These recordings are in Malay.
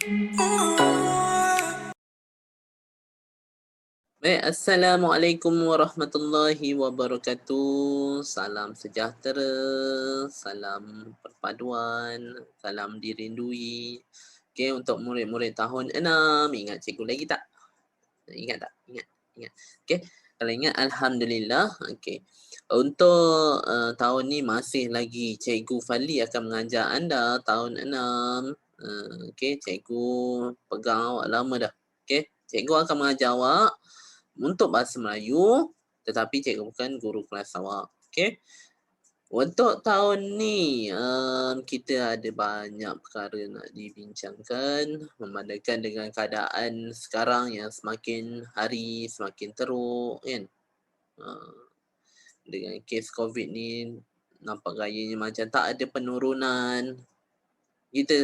Baik, Assalamualaikum warahmatullahi wabarakatuh. Salam sejahtera, salam perpaduan, salam dirindui. Okey, untuk murid-murid tahun 6, ingat cikgu lagi tak? Ingat tak? Ingat. Okey, kalau ingat alhamdulillah. Okey. Untuk tahun ni masih lagi Cikgu Fali akan mengajar anda tahun 6. Okey, cikgu pegang awak lama dah. Okey, cikgu akan mengajar awak untuk bahasa Melayu, tetapi cikgu bukan guru kelas awak. Okey. Untuk tahun ni, kita ada banyak perkara nak dibincangkan memandangkan dengan keadaan sekarang yang semakin hari semakin teruk kan. Dengan kes COVID ni nampak gayanya macam tak ada penurunan. Kita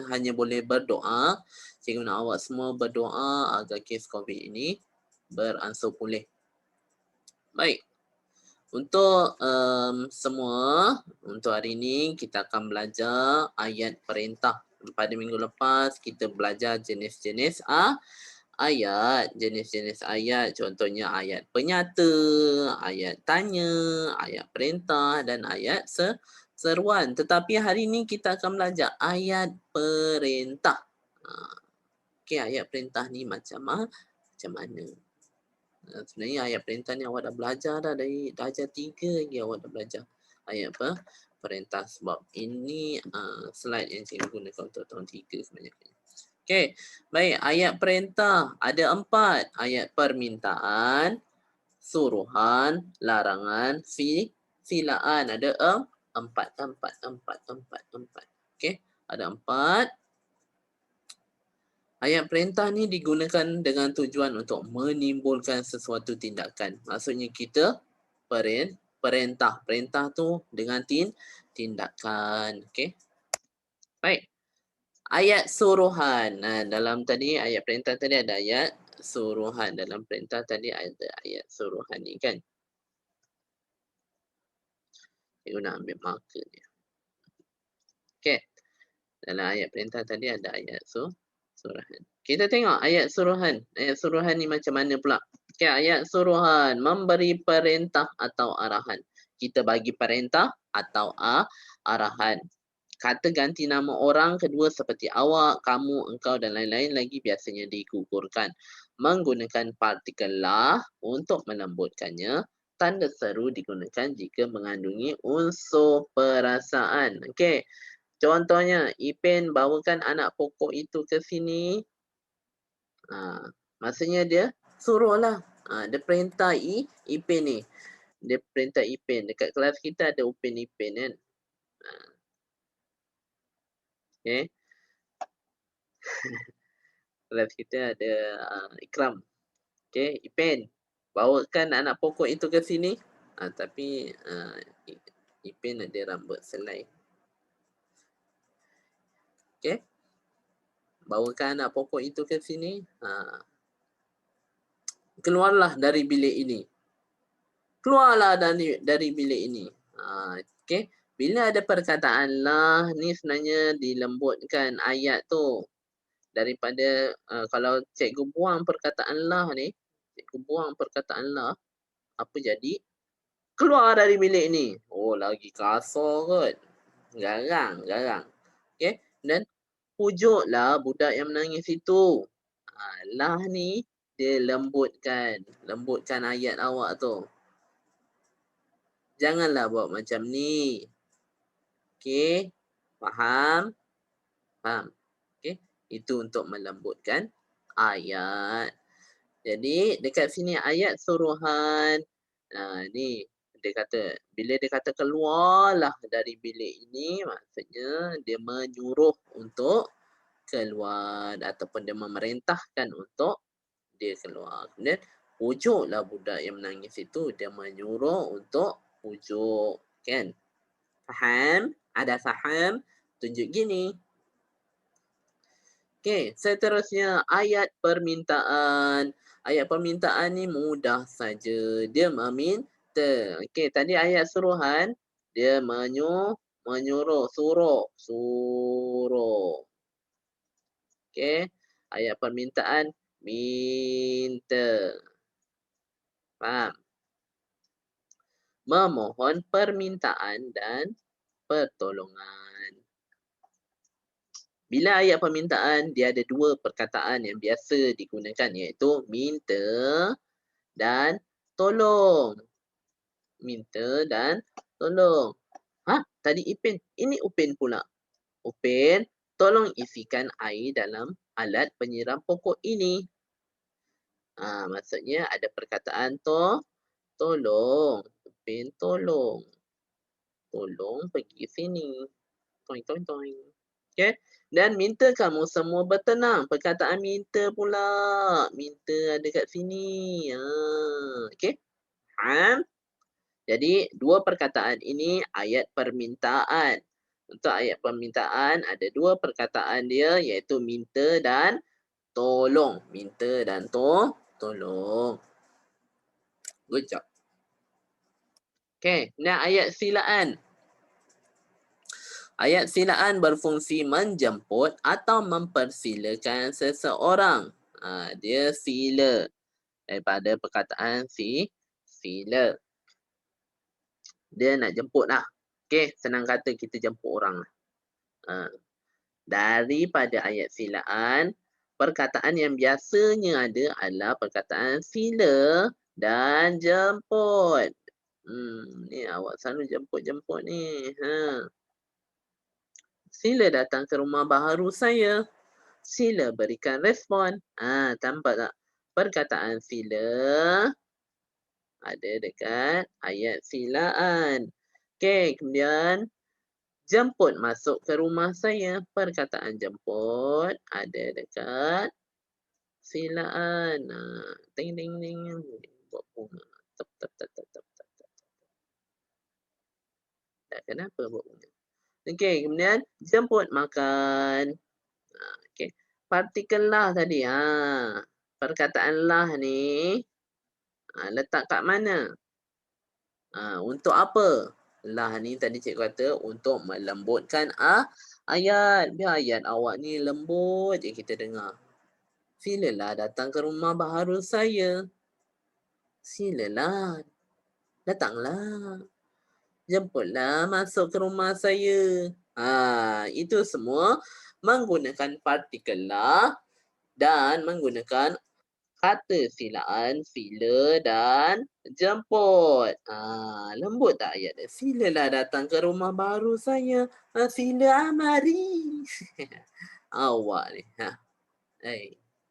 hanya boleh berdoa, cikgu nak awak semua berdoa agar kes COVID ini beransur pulih. Baik. Untuk semua, untuk hari ini kita akan belajar ayat perintah. Pada minggu lepas kita belajar jenis-jenis ayat. Jenis-jenis ayat contohnya ayat penyata, ayat tanya, ayat perintah dan ayat seruan. Tetapi hari ini kita akan belajar ayat perintah. Okey, ayat perintah ni macam mana? Sebenarnya ayat perintah ni awak dah belajar dah dari darjah 3 lagi awak dah belajar ayat perintah sebab ini slide yang cikgu gunakan untuk tahun 3 kebanyakan. Okey, baik, ayat perintah ada 4, ayat permintaan, suruhan, larangan, silaan ada 4. Okey, ada 4. Ayat perintah ni digunakan dengan tujuan untuk menimbulkan sesuatu tindakan. Maksudnya kita perintah. Perintah tu dengan tindakan. Okey. Baik. Ayat suruhan. Dalam tadi ayat perintah tadi ada ayat suruhan. Dalam perintah tadi ada ayat suruhan ni kan. Cikgu nak ambil marker dia. Okey. Dalam ayat perintah tadi ada ayat suruhan. Kita tengok ayat suruhan. Ayat suruhan ni macam mana pula? Okey, ayat suruhan memberi perintah atau arahan. Kita bagi perintah atau arahan. Kata ganti nama orang kedua seperti awak, kamu, engkau dan lain-lain lagi biasanya digugurkan. Menggunakan partikel lah untuk melembutkannya. Tanda seru digunakan jika mengandungi unsur perasaan. Okey. Contohnya, Ipin bawakan anak pokok itu ke sini. Maksudnya dia suruhlah. Dia perintah Ipin ni. Dia perintah Ipin. Dekat kelas kita ada Upin Ipin kan. Okay. Kelas kita ada Ikram. Okay, Ipin. Bawakan anak pokok itu ke sini. Tapi Ipin ada rambut selai. Okay. Bawakan anak pokok itu ke sini. Keluarlah dari bilik ini. Keluarlah dari bilik ini. Okey. Bila ada perkataan lah ni sebenarnya dilembutkan ayat tu. Daripada kalau cikgu buang perkataan lah ni, cikgu buang perkataan lah, apa jadi? Keluar dari bilik ni. Oh, lagi kasar kot. Garang. Okey. Dan pujuklah budak yang menangis itu. Lah ni dia lembutkan ayat awak tu. Janganlah buat macam ni. Okey. Faham? Okey. Itu untuk melembutkan ayat. Jadi dekat sini ayat suruhan. Ni dia kata, bila dia kata keluarlah dari bilik ini, maksudnya dia menyuruh untuk keluar ataupun dia memerintahkan untuk dia keluar. Kemudian pujuklah budak yang menangis itu, dia menyuruh untuk pujuk, kan? Faham? Ada faham? Tunjuk gini. Okey, seterusnya ayat permintaan. Ayat permintaan ni mudah saja. Dia meminta. Okey, tadi ayat suruhan, dia menyuruh, suruh. Okey. Ayat permintaan minta. Faham? Memohon permintaan dan pertolongan. Bila ayat permintaan, dia ada dua perkataan yang biasa digunakan iaitu minta dan tolong. Minta dan tolong. Tadi Ipin. Ini Upin pula. Upin, tolong isikan air dalam alat penyiram pokok ini. Maksudnya ada perkataan tolong. Upin tolong. Tolong pergi sini. Toing, toing, toing. Okey. Dan minta kamu semua bertenang. Perkataan minta pula. Minta ada kat sini. Okey. Faham? Jadi, dua perkataan ini ayat permintaan. Untuk ayat permintaan, ada dua perkataan dia iaitu minta dan tolong. Minta dan tolong. Good job. Okey, nah ayat silaan. Ayat silaan berfungsi menjemput atau mempersilakan seseorang. Dia sila daripada perkataan sila. Dia nak jemput lah. Okey, senang kata kita jemput orang lah. Daripada ayat silaan, perkataan yang biasanya ada adalah perkataan sila dan jemput. Ni awak selalu jemput-jemput ni. Sila datang ke rumah baharu saya. Sila berikan respon. Tampak tak? Perkataan sila ada dekat ayat silaan. Okey, kemudian jemput masuk ke rumah saya. Perkataan jemput ada dekat silaan. Ting ting ting. Buat bunga. Tap tap tap tap tap tap. Tak kenapa buat bunga. Okey, kemudian jemput makan. Okey. Partikel lah tadi. Perkataan lah ni letak kat mana? Untuk apa? Lah ni tadi cikgu kata untuk melembutkan ayat. Biar ayat awak ni lembut je kita dengar. Silalah datang ke rumah baharu saya. Silalah. Datanglah. Jemputlah masuk ke rumah saya. Itu semua menggunakan partikel lah dan menggunakan kata silaan sila dan jemput. Lembut tak ayat dia? Silalah datang ke rumah baru saya. Sila mari. Awak ni.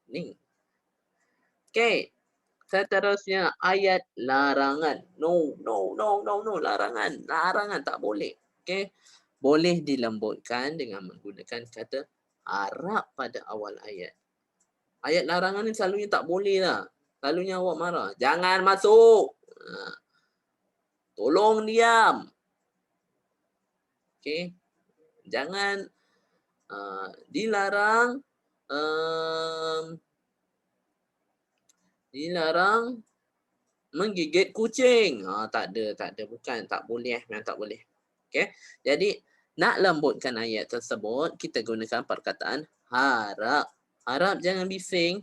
Ni. Okey. Seterusnya ayat larangan. No, larangan. Larangan tak boleh. Okey. Boleh dilembutkan dengan menggunakan kata harap pada awal ayat. Ayat larangan ni selalunya tak boleh lah. Selalunya awak marah. Jangan masuk. Tolong diam. Okey. Jangan dilarang menggigit kucing. Tak ada. Bukan, tak boleh. Memang tak boleh. Okey. Jadi, nak lembutkan ayat tersebut, kita gunakan perkataan harap. Harap jangan bising.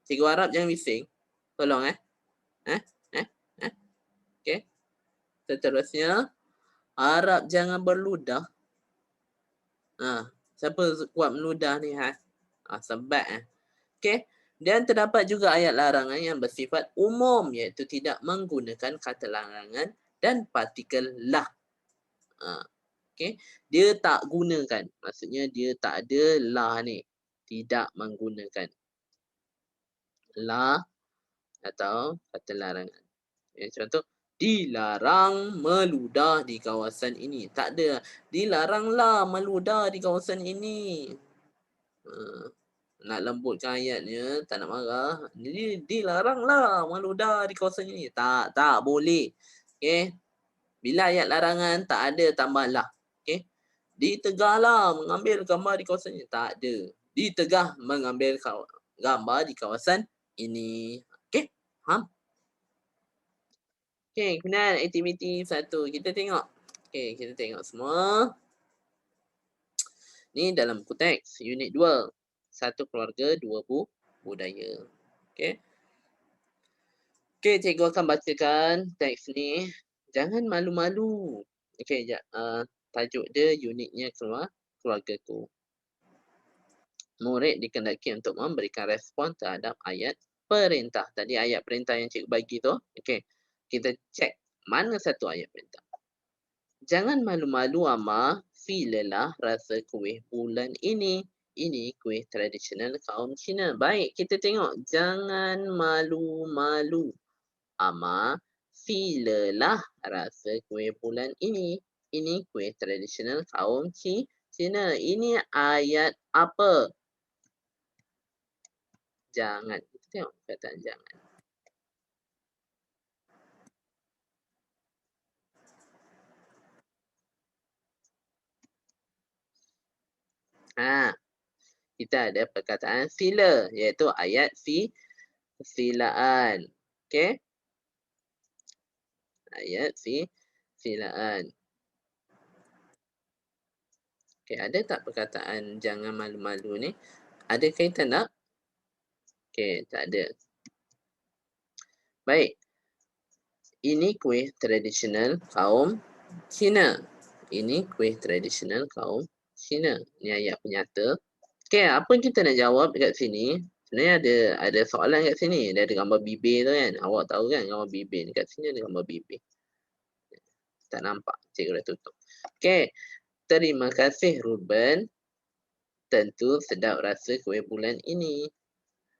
Cikgu harap jangan bising. Tolong Okey. Seterusnya, harap jangan berludah. Siapa kuat meludah ni Sebat Okey. Dan terdapat juga ayat larangan yang bersifat umum iaitu tidak menggunakan kata larangan dan partikel lah. Okey. Dia tak gunakan. Maksudnya dia tak ada lah ni. Tidak menggunakan lah atau kata larangan. Contoh, dilarang meludah di kawasan ini. Tak ada. Dilaranglah meludah di kawasan ini. Nak lembutkan ayatnya, tak nak marah. Jadi dilaranglah meludah di kawasan ini. Tak boleh. Okey. Bila ayat larangan tak ada tambah lah. Okey. Ditegahlah mengambil gambar di kawasan ini. Tak ada. Ditegah mengambil gambar di kawasan ini. Okey. Faham? Okey, kemudian aktiviti 1 kita tengok. Okey, kita tengok semua. Ni dalam buku teks unit 2. Satu keluarga, dua budaya. Okey. Okey, cikgu akan bacakan teks ni. Jangan malu-malu. Okey, tajuk dia unitnya keluargaku. Murid dikehendaki untuk memberikan respon terhadap ayat perintah. Tadi ayat perintah yang cikgu bagi tu. Okey. Kita cek mana satu ayat perintah. Jangan malu-malu Ama, filalah rasa kuih bulan ini. Ini kuih tradisional kaum Cina. Baik, kita tengok. Jangan malu-malu Ama, filalah rasa kuih bulan ini. Ini kuih tradisional kaum Cina. Ini ayat apa? Jangan. Kita tengok perkataan jangan. Kita ada perkataan sila, iaitu ayat silaan. Okey? Ayat silaan. Okey, ada tak perkataan jangan malu-malu ni? Ada kaitan tak? Okey, tak ada. Baik. Ini kuih tradisional kaum Cina. Ini kuih tradisional kaum Cina. Ini ayat penyata. Okey, apa yang kita nak jawab dekat sini? Sebenarnya ada soalan kat sini. Dia ada gambar bibir tu kan. Awak tahu kan gambar bibir. Dekat sini ada gambar bibir. Tak nampak. Cikgu dah tutup. Okey. Terima kasih Ruben. Tentu sedap rasa kuih bulan ini.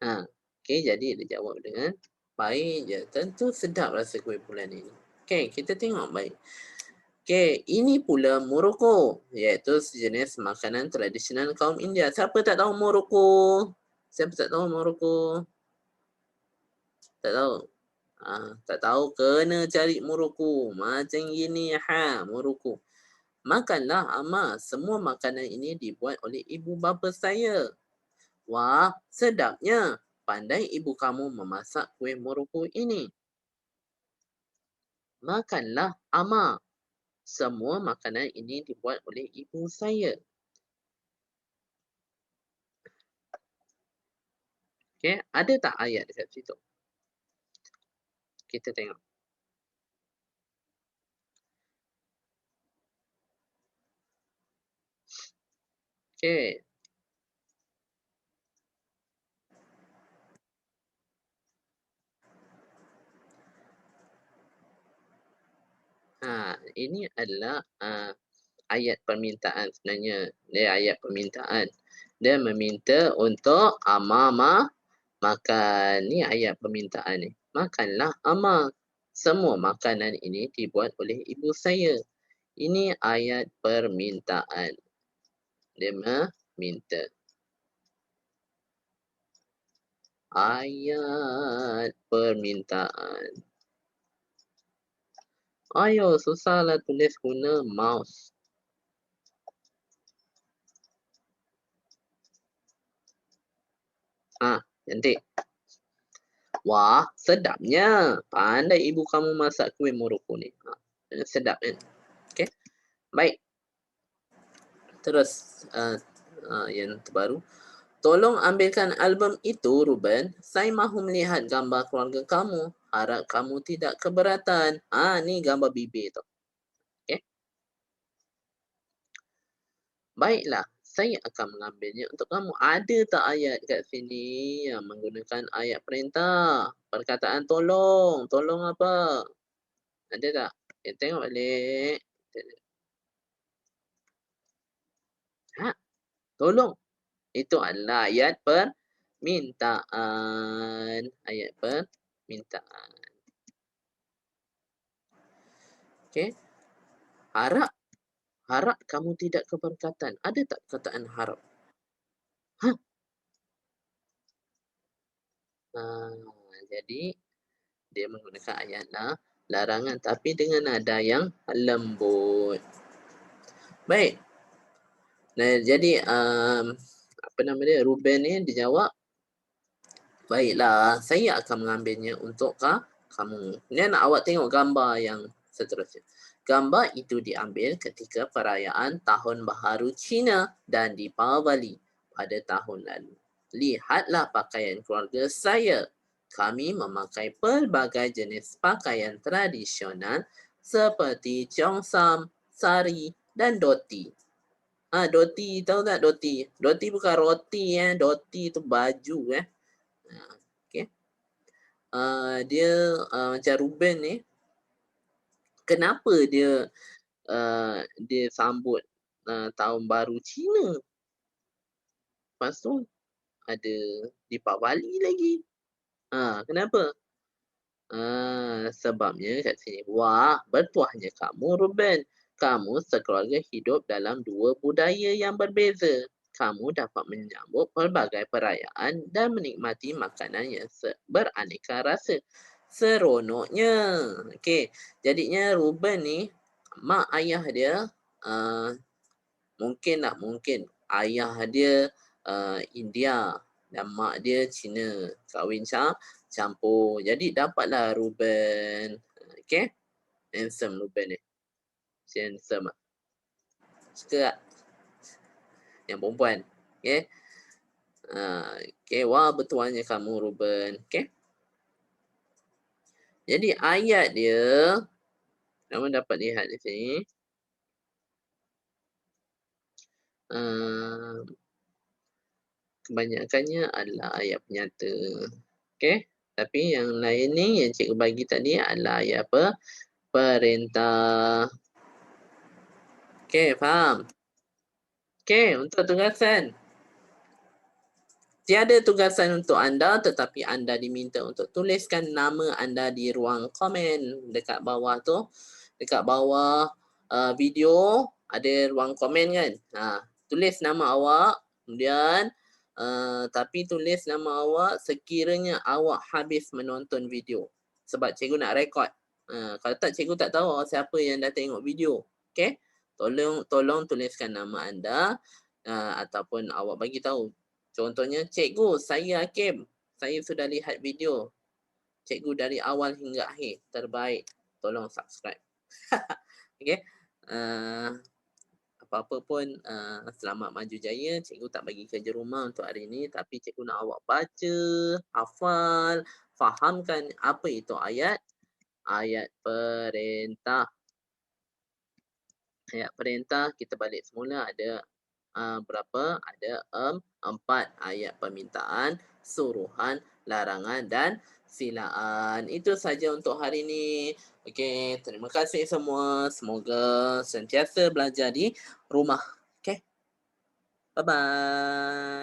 Okey, jadi dia jawab dengan baik je. Tentu sedap rasa kuih bulan ini. Okey, kita tengok baik. Okey, ini pula Morocco, iaitu sejenis makanan tradisional kaum India. Siapa tak tahu Morocco? Siapa tak tahu Morocco? Tak tahu? Tak tahu, kena cari Morocco. Macam gini, Morocco. Makanlah Ama, semua makanan ini dibuat oleh ibu bapa saya. Wah, sedapnya. Pandai ibu kamu memasak kuih Morocco ini. Makanlah Ama. Semua makanan ini dibuat oleh ibu saya. Okey, ada tak ayat dekat situ? Kita tengok. Okey. Ini adalah ayat permintaan sebenarnya. Dia ayat permintaan. Dia meminta untuk Ama makan. Ni ayat permintaan ni. Makanlah Ama. Semua makanan ini dibuat oleh ibu saya. Ini ayat permintaan. Dia meminta. Ayat permintaan. Ayo, susahlah tulis guna mouse. Cantik. Wah, sedapnya. Pandai ibu kamu masak kuih Morocco ni. Sedap kan? Okey. Baik. Terus yang terbaru. Tolong ambilkan album itu, Ruben. Saya mahu melihat gambar keluarga kamu. Harap kamu tidak keberatan. Ni gambar bibir tu. Okey. Baiklah. Saya akan mengambilnya untuk kamu. Ada tak ayat kat sini yang menggunakan ayat perintah? Perkataan tolong. Tolong apa? Ada tak? Kita tengok balik. Tolong. Itu adalah ayat permintaan. Ayat permintaan. Okey. Harap. Harap kamu tidak keberkatan. Ada tak perkataan harap? Jadi, dia menggunakan ayat larangan tapi dengan nada yang lembut. Baik. Jadi, apa nama dia? Ruben ni dia jawab, baiklah, saya akan mengambilnya untuk kamu. Ni nak awak tengok gambar yang seterusnya. Gambar itu diambil ketika perayaan Tahun Baharu Cina dan Deepavali pada tahun lalu. Lihatlah pakaian keluarga saya. Kami memakai pelbagai jenis pakaian tradisional seperti cheongsam, sari dan dhoti. Dhoti, tahu tak dhoti? Dhoti bukan roti dhoti tu baju okey. Dia macam Ruben ni, kenapa dia sambut tahun baru Cina? Lepas tu ada Deepavali lagi. Kenapa? Sebabnya kat sini, wah bertuahnya kamu Ruben. Kamu sekeluarga hidup dalam dua budaya yang berbeza. Kamu dapat menyambut pelbagai perayaan dan menikmati makanan yang beraneka rasa. Seronoknya. Okey, jadinya Ruben ni, mak ayah dia, mungkin ayah dia India dan mak dia Cina, kahwin campur. Jadi dapatlah Ruben. Okey, handsome Ruben ni. Si handsome ah. Suka tak? Yang perempuan. Okey. Okey, wah bertuahnya kamu Ruben. Okey. Jadi ayat dia, kamu dapat lihat di sini. Kebanyakannya adalah ayat penyata. Okey. Tapi yang lain ni yang cikgu bagi tadi adalah ayat apa? Perintah. Okey, faham? Okey, untuk tugasan. Tiada tugasan untuk anda tetapi anda diminta untuk tuliskan nama anda di ruang komen dekat bawah tu. Dekat bawah video ada ruang komen kan. Tulis nama awak, kemudian tapi tulis nama awak sekiranya awak habis menonton video. Sebab cikgu nak rekod. Kalau tak, cikgu tak tahu siapa yang dah tengok video. Okey? Tolong tuliskan nama anda ataupun awak bagi tahu. Contohnya, cikgu, saya Hakim. Saya sudah lihat video. Cikgu dari awal hingga akhir. Terbaik. Tolong subscribe. Okey. Apa-apa pun, selamat maju jaya. Cikgu tak bagi kerja rumah untuk hari ini. Tapi cikgu nak awak baca, hafal, fahamkan apa itu ayat. Ayat perintah. Ayat perintah, kita balik semula ada berapa? Ada 4 ayat permintaan, suruhan, larangan dan silaan. Itu saja untuk hari ini. Okey, terima kasih semua. Semoga sentiasa belajar di rumah. Okey. Bye-bye.